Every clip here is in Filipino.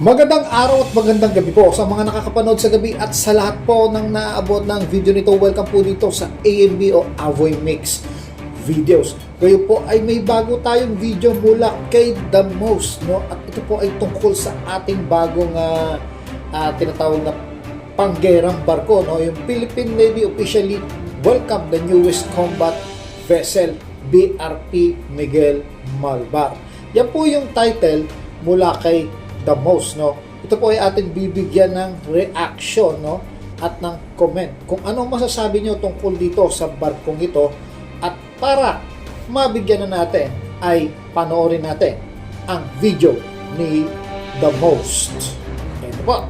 Magandang araw at magandang gabi po sa mga nakakapanood sa gabi at sa lahat po ng naaabot ng video nito. Welcome po dito sa AMB o Avoy Mix Videos. Ngayon po ay may bago tayong video mula kay The Most, no? At ito po ay tungkol sa ating bagong tinatawag na panggerang barko, no? Yung Philippine Navy officially welcome the newest combat vessel, BRP Miguel Malvar. Yan po yung title mula kay The Most, no? Ito po ay ating bibigyan ng reaction, no? At ng comment kung anong masasabi nyo tungkol dito sa barkong ito, at para mabigyan na natin ay panoorin natin ang video ni The Most. Ito po.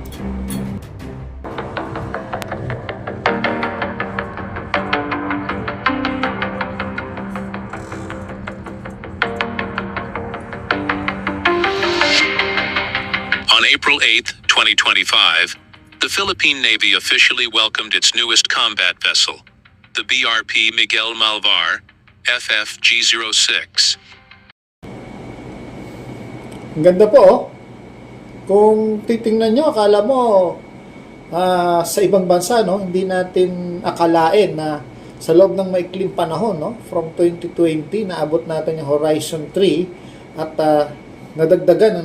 On April 8, 2025, the Philippine Navy officially welcomed its newest combat vessel, the BRP Miguel Malvar, FFG-06. Ang ganda po, oh. Kung titingnan nyo, akala mo sa ibang bansa, no, hindi natin akalain na sa loob ng maikling panahon, no, from 2020, naabot natin yung Horizon 3 at nadagdagan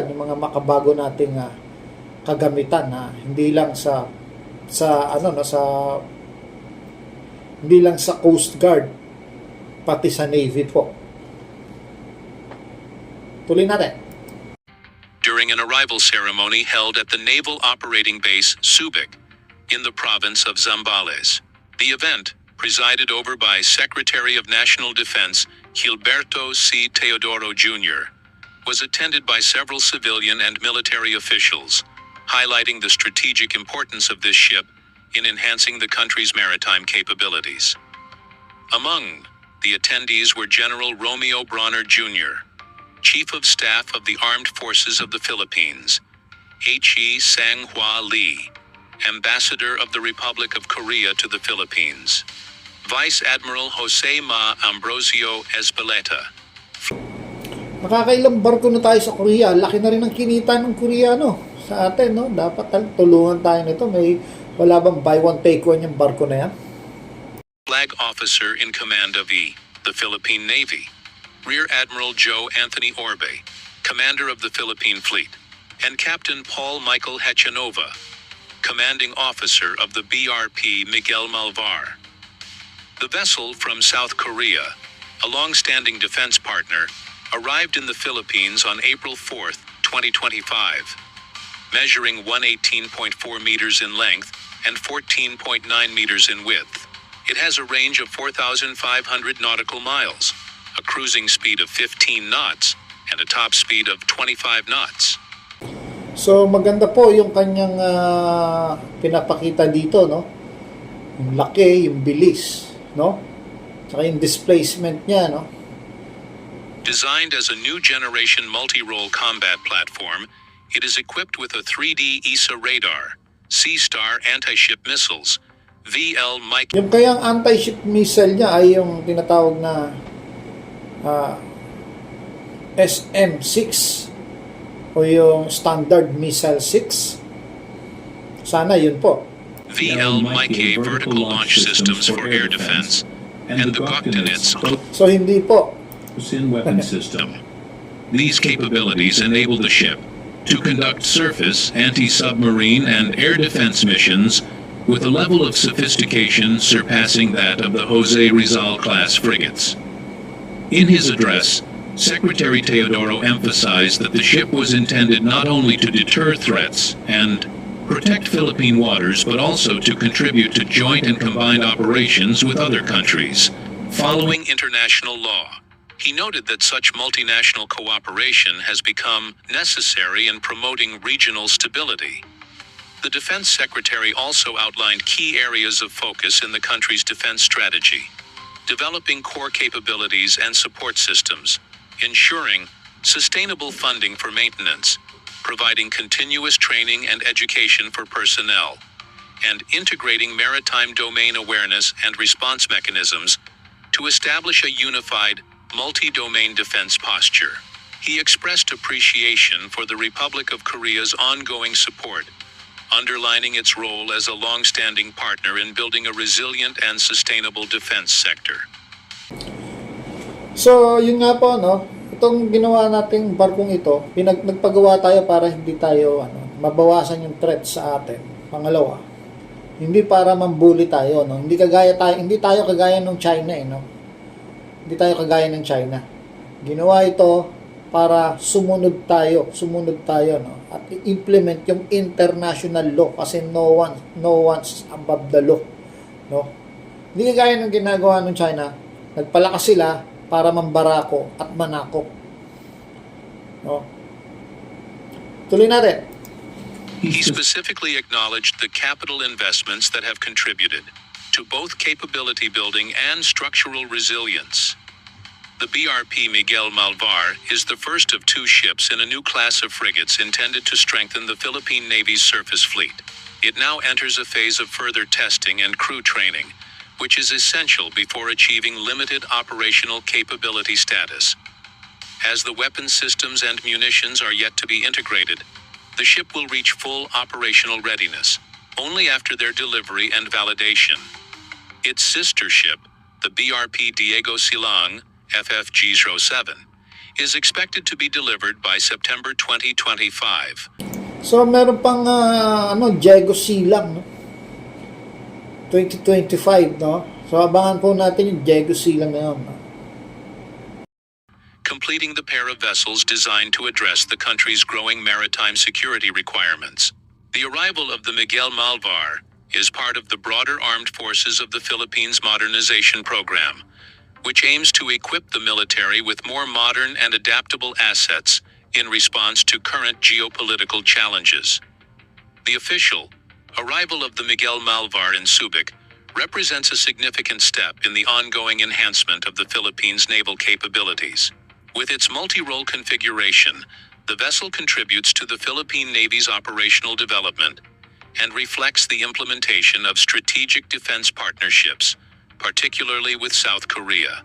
yung mga makabago nating kagamitan na hindi lang sa Coast Guard, pati sa Navy po. Tuloy natin. During an arrival ceremony held at the Naval Operating Base Subic in the province of Zambales, the event, presided over by Secretary of National Defense Gilberto C. Teodoro Jr., was attended by several civilian and military officials, highlighting the strategic importance of this ship in enhancing the country's maritime capabilities. Among the attendees were General Romeo Bronner Jr., Chief of Staff of the Armed Forces of the Philippines, H.E. Sang-Hwa Lee, Ambassador of the Republic of Korea to the Philippines, Vice Admiral Jose Ma Ambrosio Ezpeleta. Nakakailang barko na tayo sa Korea. Laki na rin ang kinita ng Koreano sa atin, no? Dapat tulungan tayo nito. Wala bang buy one take one yung barko na yan? Flag Officer in Command of the Philippine Navy, Rear Admiral Joe Anthony Orbe, Commander of the Philippine Fleet, and Captain Paul Michael Hechanova, Commanding Officer of the BRP Miguel Malvar. The vessel from South Korea, a long-standing defense partner, arrived in the Philippines on April 4, 2025, measuring 118.4 meters in length and 14.9 meters in width. It has a range of 4,500 nautical miles, a cruising speed of 15 knots, and a top speed of 25 knots. So maganda po yung kanyang pinapakita dito, no? Yung laki, yung bilis, no? Saka yung displacement niya, no? Designed as a new generation multi-role combat platform, it is equipped with a 3D ESA radar, Sea-Star anti-ship missiles, VL Mike. Yung kayang anti-ship missile niya ay yung tinatawag na SM-6 o yung Standard Missile 6. Sana yun po. VL Mike vertical launch systems for air defense, and the Goktanets. So hindi po. Weapon system. These capabilities enable the ship to conduct surface, anti-submarine, and air defense missions with a level of sophistication surpassing that of the Jose Rizal-class frigates. In his address, Secretary Teodoro emphasized that the ship was intended not only to deter threats and protect Philippine waters, but also to contribute to joint and combined operations with other countries, following international law. He noted that such multinational cooperation has become necessary in promoting regional stability. The Defense Secretary also outlined key areas of focus in the country's defense strategy, developing core capabilities and support systems, ensuring sustainable funding for maintenance, providing continuous training and education for personnel, and integrating maritime domain awareness and response mechanisms to establish a unified multi-domain defense posture. He expressed appreciation for the Republic of Korea's ongoing support, underlining its role as a long-standing partner in building a resilient and sustainable defense sector. So, yun nga po, no? Itong ginawa nating barkong ito, nagpagawa tayo para hindi tayo mabawasan yung threat sa atin. Pangalawa, hindi para mambuli tayo, no? Hindi tayo kagaya ng China, no? Hindi tayo kagaya ng China. Ginawa ito para sumunod tayo, no? At i-implement yung international law kasi no one's above the law, no? Hindi kagaya ng ginagawa ng China, nagpalakas sila para mambarako at manako. No? Tuloy natin. He specifically acknowledged the capital investments that have contributed to both capability building and structural resilience. The BRP Miguel Malvar is the first of two ships in a new class of frigates intended to strengthen the Philippine Navy's surface fleet. It now enters a phase of further testing and crew training, which is essential before achieving limited operational capability status. As the weapon systems and munitions are yet to be integrated, the ship will reach full operational readiness only after their delivery and validation. Its sister ship, the BRP Diego Silang, FFG-07, is expected to be delivered by September 2025. So, meron pang Diego Silang, no? 2025, no? So, abangan po natin yung Diego Silang na yun, no? Completing the pair of vessels designed to address the country's growing maritime security requirements. The arrival of the Miguel Malvar is part of the broader armed forces of the Philippines Modernization Program, which aims to equip the military with more modern and adaptable assets in response to current geopolitical challenges. The official arrival of the Miguel Malvar in Subic represents a significant step in the ongoing enhancement of the Philippines' naval capabilities. With its multi-role configuration, the vessel contributes to the Philippine Navy's operational development and reflects the implementation of strategic defense partnerships, particularly with South Korea.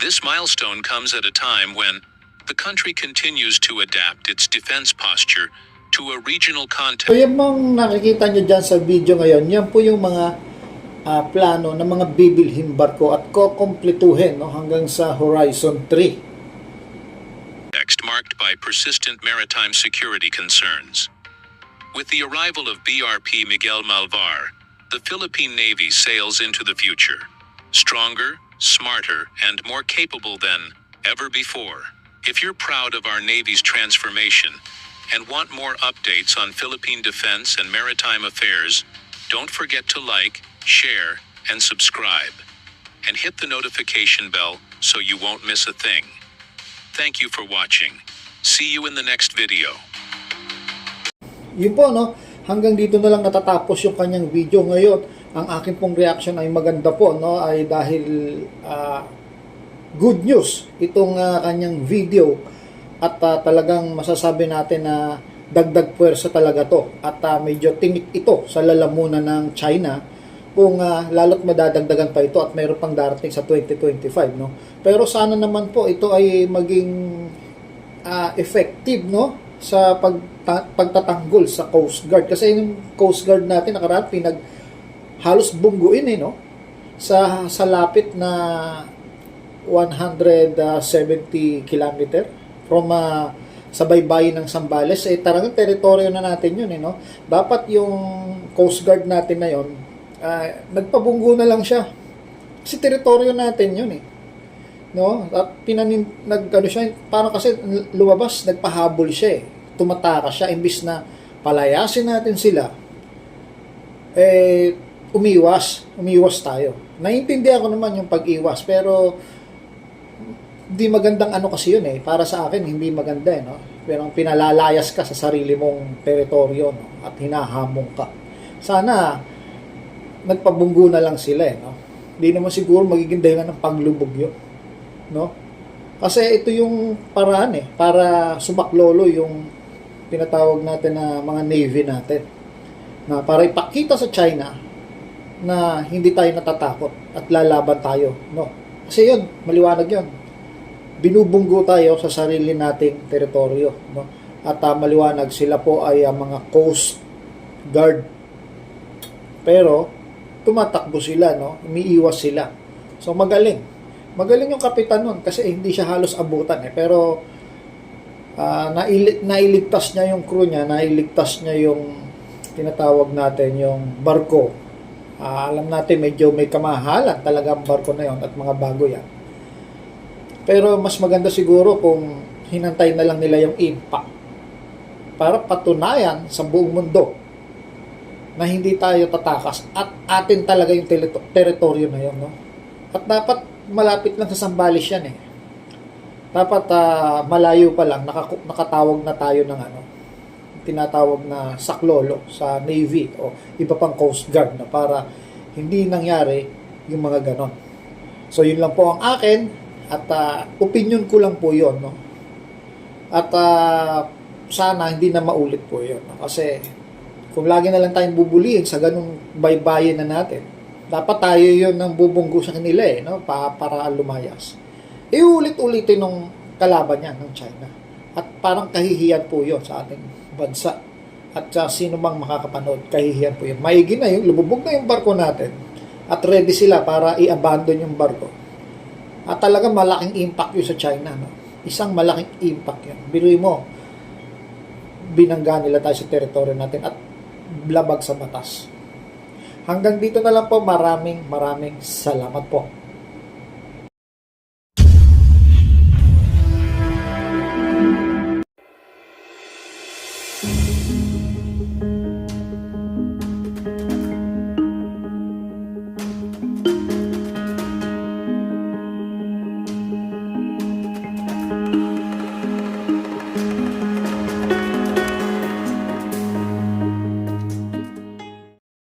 This milestone comes at a time when the country continues to adapt its defense posture to a regional So, context. yung mga nakikita nyo dyan sa video ngayon, yan po yung mga plano ng mga bibilhin barko at kukumpletuhin, no, hanggang sa Horizon 3. Marked by persistent maritime security concerns. With the arrival of BRP Miguel Malvar, the Philippine Navy sails into the future, stronger, smarter, and more capable than ever before. If you're proud of our Navy's transformation and want more updates on Philippine defense and maritime affairs, don't forget to like, share, and subscribe. And hit the notification bell so you won't miss a thing. Thank you for watching. See you in the next video. Yun po, no? Hanggang dito na lang natatapos yung kanyang video ngayon. Ang akin pong reaction ay maganda po, no? Ay dahil good news itong kanyang video at talagang masasabi natin na dagdag puwersa talaga to at medyo tinik ito sa lalamunan ng China kung lalo't madadagdagan pa ito at mayroon pang darating sa 2025, no? Pero sana naman po ito ay maging effective, no, sa pagtatanggol sa Coast Guard kasi yung Coast Guard natin nakaraan halos bungguin, no, sa lapit na 170 kilometer from sa baybayin ng Zambales, talagang teritoryo na natin yun, no. Dapat yung Coast Guard natin na yun nagpabunggo na lang siya kasi teritoryo natin yun, no. At siya, parang kasi lumabas, nagpahabol siya, tumatakas siya, imbis na palayasin natin sila, umiwas tayo. Naiintindihan ko naman yung pag-iwas, pero hindi magandang kasi yun, para sa akin hindi maganda, no. Pero pinalalayas ka sa sarili mong teritoryo, no, at hinahamon ka. Sana nagpabunggo na lang sila, no. Hindi naman siguro magiging dahilan ng paglubog yun, no? Kasi ito yung paraan para sumaklolo yung tinatawag natin na mga navy natin, na para ipakita sa China na hindi tayo natatakot at lalaban tayo, no? Kasi yun, maliwanag yun. binubunggo tayo sa sarili nating teritoryo, no? At maliwanag, sila po ay mga Coast Guard. Pero tumatakbo sila, no? Umiiwas sila. So magaling. Magaling yung kapitan nun kasi hindi siya halos abutan eh. Pero nailigtas niya yung crew niya, nailigtas niya yung tinatawag natin yung barko. Alam natin medyo may kamahalan talaga ang barko na yon at mga bago yan. Pero mas maganda siguro kung hinantay na lang nila yung impact para patunayan sa buong mundo na hindi tayo tatakas at atin talaga yung teritoryo na yun, no? At dapat malapit lang sa Zambales yan eh. Dapat malayo pa lang nakatawag na tayo ng tinatawag na saklolo sa Navy o iba pang Coast Guard na para hindi nangyari yung mga ganon. So yun lang po ang akin at opinion ko lang po yun, no? At sana hindi na maulit po yun, no? Kasi kung lagi na lang tayong bubulihin sa ganung baybayin na natin, dapat tayo yun ang bubunggo sa kanila eh, no? Para lumayas. Iulit-ulitin nung kalaban niya ng China. At parang kahihiyan po yun sa ating bansa. At sino mang makakapanood, kahihiyan po yun. Maigi na yung lumubog na yung barko natin at ready sila para i-abandon yung barko. At talagang malaking impact yun sa China, no? Isang malaking impact yun. Biruin mo, binangga nila tayo sa teritoryo natin at labag sa batas. Hanggang dito na lang po. Maraming salamat po.